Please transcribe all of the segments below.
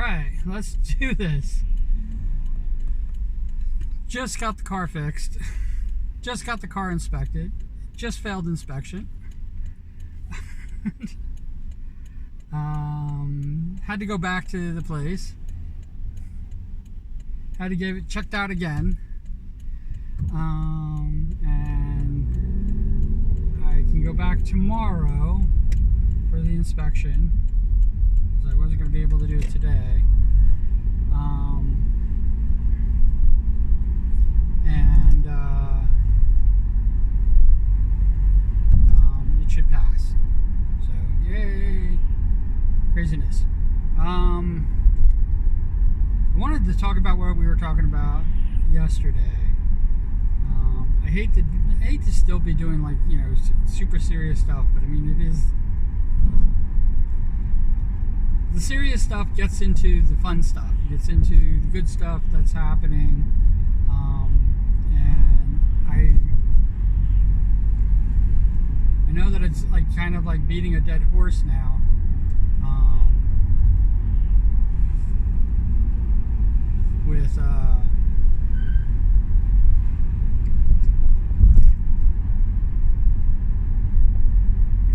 Alright, let's do this. Just got the car fixed. Just got the car inspected. Just failed inspection. Had to go back to the place. Had to get it checked out again. And I can go back tomorrow for the inspection, because I wasn't going to be able to do it today. It should pass. So, yay! Craziness. I wanted to talk about what we were talking about yesterday. I hate to still be doing, like, you know, super serious stuff, but I mean, it is. The serious stuff gets into the fun stuff. It gets into the good stuff that's happening, and I know that it's like kind of like beating a dead horse now. With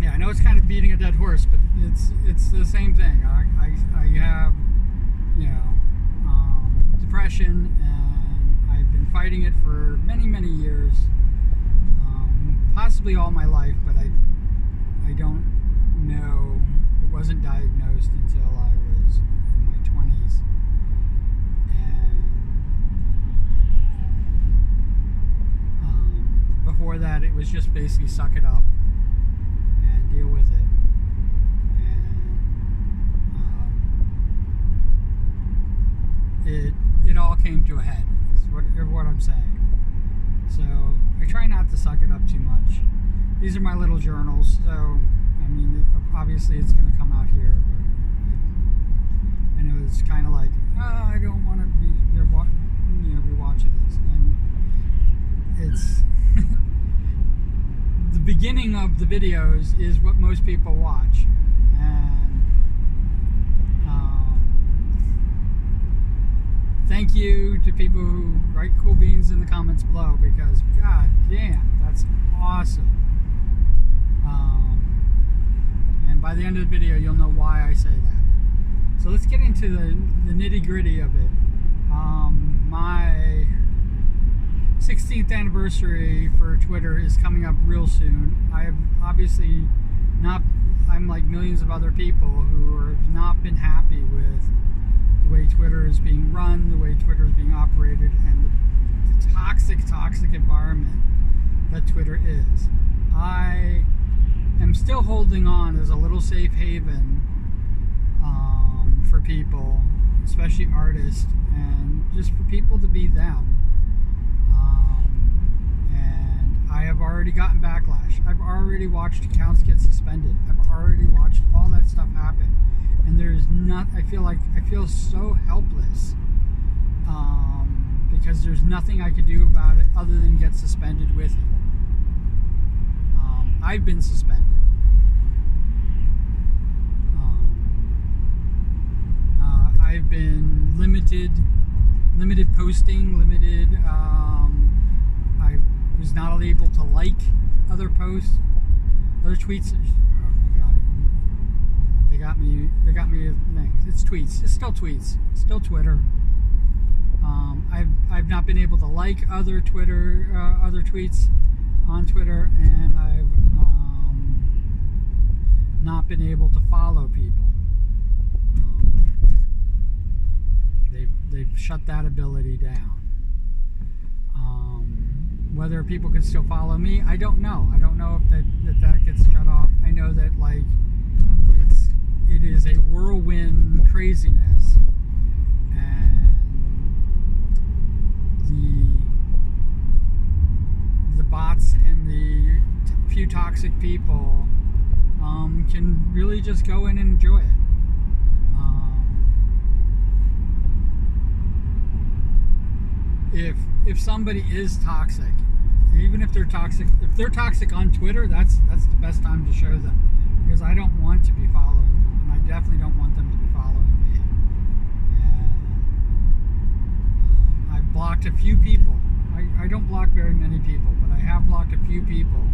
yeah, I know it's kind of beating a dead horse, but it's the same thing. I have, you know, depression, and I've been fighting it for many years, possibly all my life, but I don't know. It wasn't diagnosed until I was in my 20s, and before that, it was just basically suck it up and deal with it. And it all came to a head, is what I'm saying. So I try not to suck it up too much. These are my little journals, so I mean, obviously it's going to come out here, but I know it's kind of like, I don't want to be, you know, be watching this, and it's the beginning of the videos is what most people watch, and thank you to people who write cool beans in the comments below, because god damn, that's awesome. And by the end of the video, you'll know why I say that. So let's get into the nitty gritty of it. My 16th anniversary for Twitter is coming up real soon. I have obviously not, I'm like millions of other people who have not been happy with the way Twitter is being run, the way Twitter is being operated, and the toxic environment that Twitter is. I am still holding on as a little safe haven for people, especially artists, and just for people to be them. And I have already gotten backlash. I've already watched accounts get suspended. I've already watched all that stuff happen. And there's not, I feel so helpless, because there's nothing I could do about it other than get suspended with it. I've been suspended. I've been limited posting, I was not able to like other posts, other tweets. They got me things. It's tweets. It's still tweets. Still Twitter. I've not been able to like other tweets on Twitter, and I've not been able to follow people. They've shut that ability down. Whether people can still follow me, I don't know. I don't know if that gets shut off. I know that, like, it is a whirlwind craziness, and the bots and the few toxic people can really just go in and enjoy it. If somebody is toxic, even if they're toxic on Twitter, that's the best time to show them, because I don't want to be following them, and I definitely don't want them to be following me. blocked a few people. I don't block very many people, but I have blocked a few people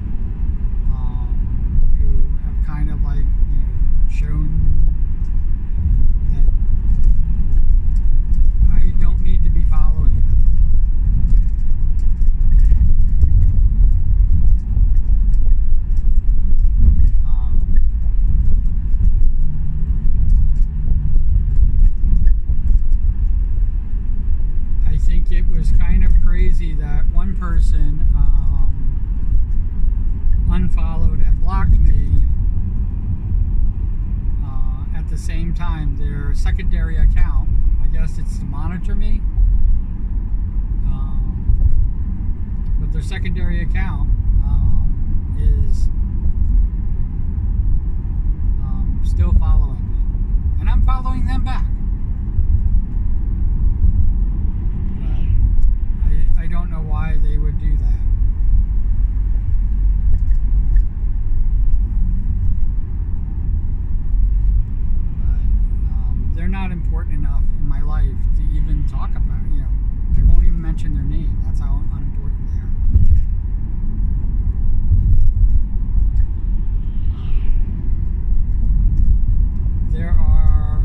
who have kind of like, shown that I don't need to be following them. I think it was kind of crazy that one person unfollowed and blocked me at the same time. Their secondary account, I guess it's to monitor me, but their secondary account is still following me, and I'm following them back. I don't know why they would do that. But they're not important enough in my life to even talk about. I won't even mention their name. That's how unimportant they are. There are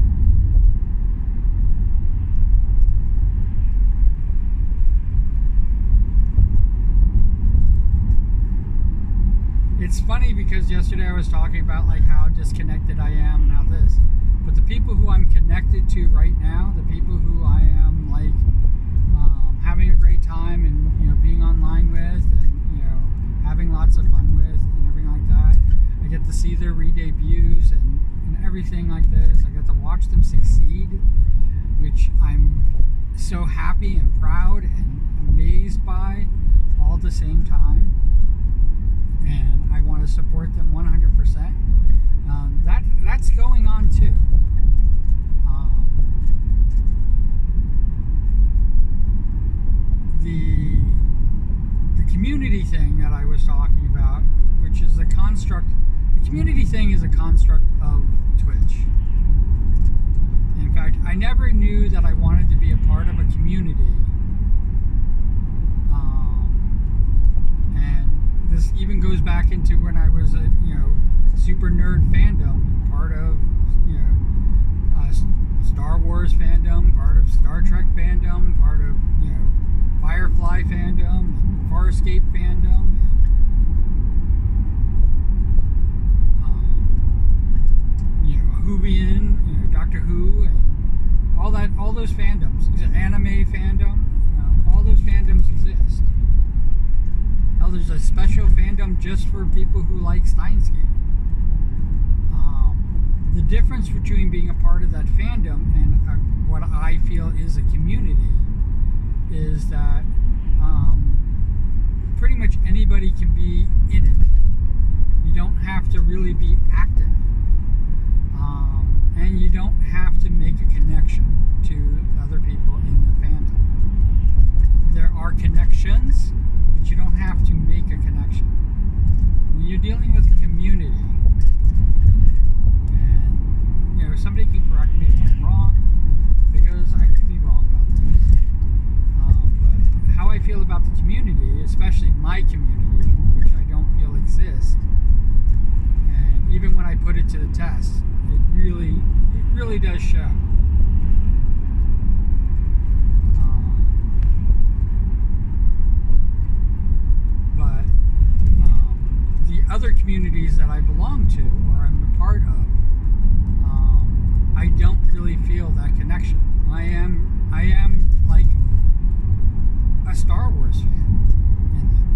It's funny because yesterday I was talking about like how disconnected I am and how this, but the people who I'm connected to right now, the people who I am like having a great time and being online with and having lots of fun with and everything like that, I get to see their re-debuts and everything like this. I get to watch them succeed, which I'm so happy and proud and amazed by all at the same time. And I want to support them 100%. That's going on too. The community thing that I was talking about, which is a construct. The community thing is a construct of Twitch. In fact, I never knew that I wanted to be a part of a community. This even goes back into when I was a super nerd fandom, part of Star Wars fandom, part of Star Trek fandom, part of Firefly fandom, and Farscape fandom, and Whovian, Doctor Who, and all those fandoms, anime fandom, all those fandoms exist. Now there's a special fandom just for people who like Steins Gate. The difference between being a part of that fandom and what I feel is a community is that pretty much anybody can be in it. You don't have to really be active. And you don't have to make a connection to other people in the fandom. There are connections, but you don't have to make a connection. When you're dealing with a community, and somebody can correct me if I'm wrong, because I could be wrong about things. But how I feel about the community, especially my community, which I don't feel exists, and even when I put it to the test, it really does show. But the other communities that I belong to or I'm a part of, I don't really feel that connection. I am like a Star Wars fan in them.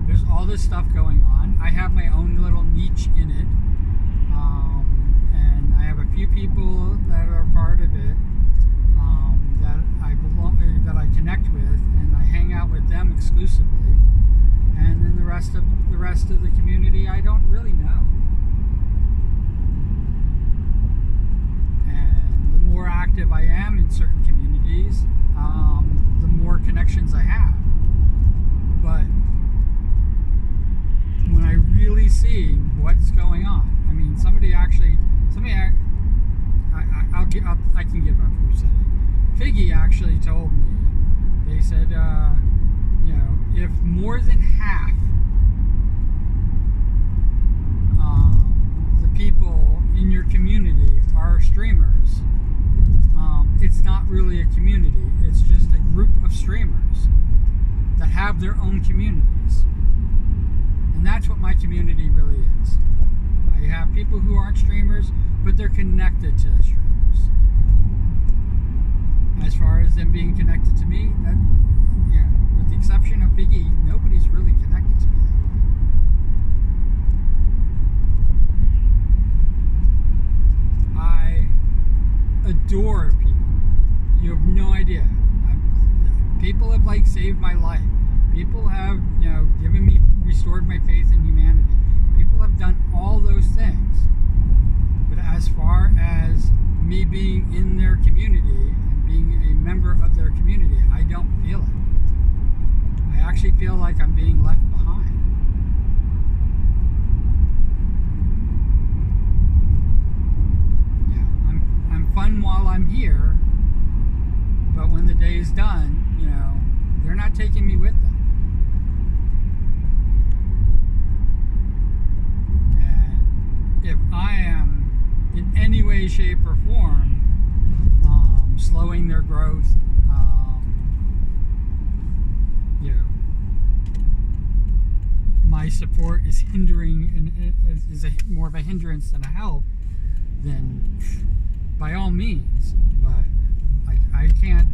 There's all this stuff going on. I have my own little niche in it, and I have a few people that are part of it that I connect with, and I hang out with them exclusively. And then the rest of the community I don't really know. And the more active I am in certain communities, the more connections I have. But when I really see what's going on, I mean, I can give up who said it. Figgy actually told me they said, if more than half the people in your community are streamers, it's not really a community. It's just a group of streamers that have their own communities. And that's what my community really is. I have people who aren't streamers, but they're connected to streamers. As far as them being connected to me, with the exception of Biggie, nobody's really connected to me that way. I adore people. You have no idea. People have saved my life. People have restored my faith in humanity. People have done all those things. But as far as me being in their community and being a member of their community, I don't feel it. I actually feel like I'm being left behind. Yeah, I'm fun while I'm here, but when the day is done, they're not taking me with them. And if I am in any way, shape, or form slowing their growth, my support is hindering and is more of a hindrance than a help, then by all means. But I can't.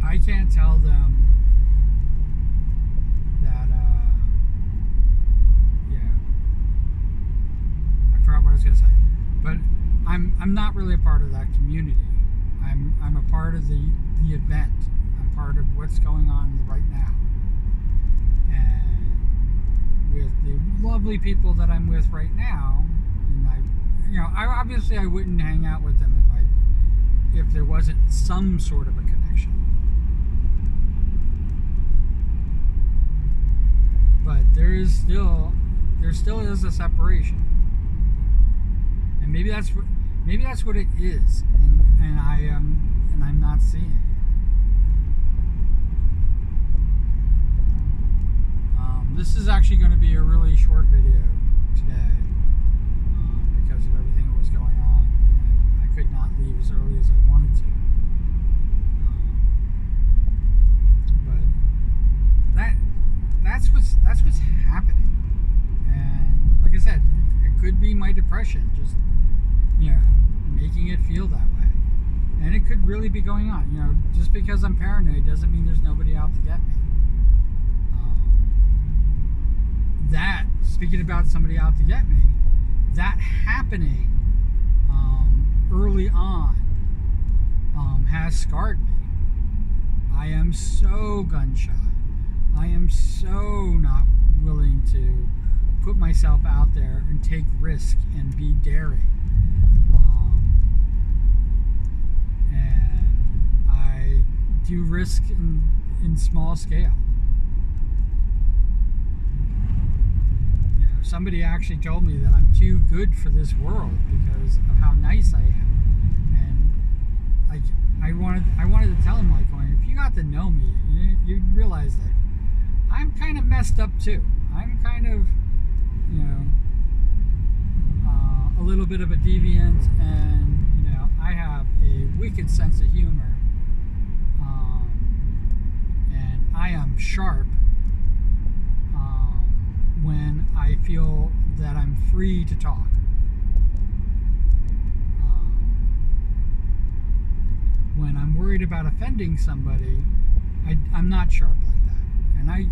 I can't tell them that, I forgot what I was going to say, but I'm not really a part of that community. I'm a part of the event. I'm part of what's going on right now. And with the lovely people that I'm with right now, and I wouldn't hang out with them if there wasn't some sort of a connection. But there still is a separation, and maybe that's what it is, and I'm not seeing it. This is actually going to be a really short video today because of everything that was going on, and I could not leave as early as I wanted to. That's what's happening, and like I said, it could be my depression just making it feel that way, and it could really be going on. Just because I'm paranoid doesn't mean there's nobody out to get me. Speaking about somebody out to get me, that happening early on has scarred me. I am so gun shy. I am so not willing to put myself out there and take risk and be daring. And I do risk in small scale. Somebody actually told me that I'm too good for this world because of how nice I am. And I wanted to tell him, if you got to know me, you'd realize that I'm kind of messed up too. I'm kind of, a little bit of a deviant, and I have a wicked sense of humor, and I am sharp when I feel that I'm free to talk. When I'm worried about offending somebody, I'm not sharp like that.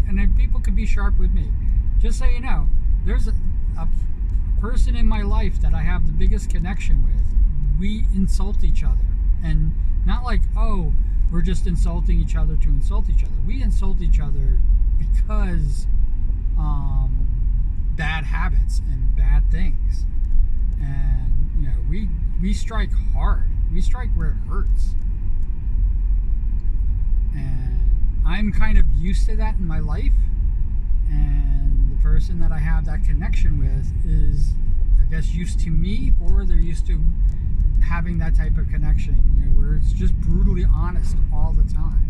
And people could be sharp with me. Just so you know, there's a person in my life that I have the biggest connection with. We insult each other, and not we're just insulting each other to insult each other. We insult each other because bad habits and bad things, and we we strike hard. We strike where it hurts. And I'm kind of used to that in my life. And the person that I have that connection with is, I guess, used to me, or they're used to having that type of connection, you know, where it's just brutally honest all the time.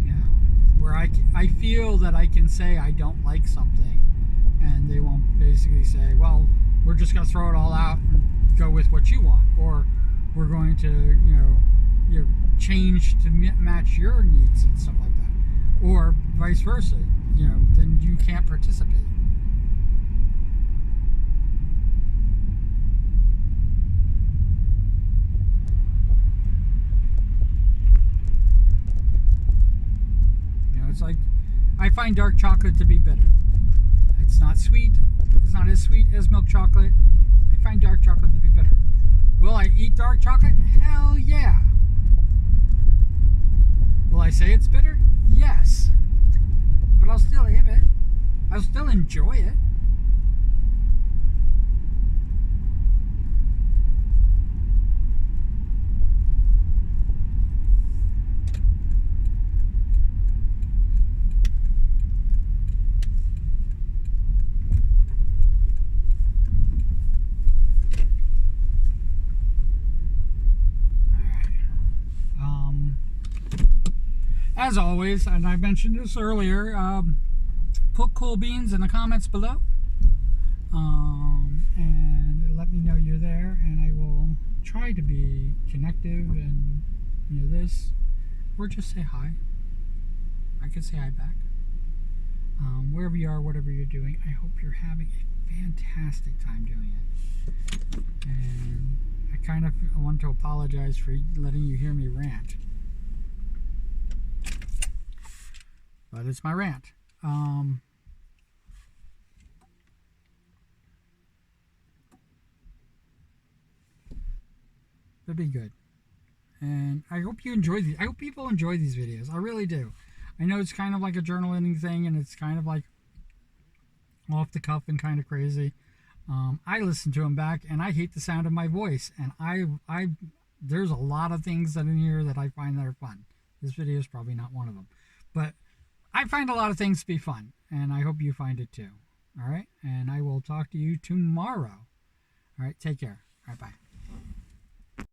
You know, where I feel that I can say I don't like something, and they won't basically say, well, we're just going to throw it all out and go with what you want, or we're going to, you know, change to match your needs and stuff like that, or vice versa. You know, then you can't participate. You know, it's like, I find dark chocolate to be bitter. It's not sweet. It's not as sweet as milk chocolate. I find dark chocolate to be bitter. Will I eat dark chocolate? Hell yeah. Will I say it's bitter? Yes. But I'll still have it. I'll still enjoy it. As always, and I mentioned this earlier, put cool beans in the comments below, and let me know you're there, and I will try to be connective and, you know, this, or just say hi. I can say hi back. Wherever you are, whatever you're doing, I hope you're having a fantastic time doing it. And I want to apologize for letting you hear me rant. But it's my rant. It'll be good. And I hope you enjoy these. I hope people enjoy these videos. I really do. I know it's kind of like a journaling thing, and it's kind of like off the cuff and kind of crazy. I listen to them back, and I hate the sound of my voice. And there's a lot of things that in here that I find that are fun. This video is probably not one of them. But I find a lot of things to be fun, and I hope you find it too. All right? And I will talk to you tomorrow. All right? Take care. All right, bye.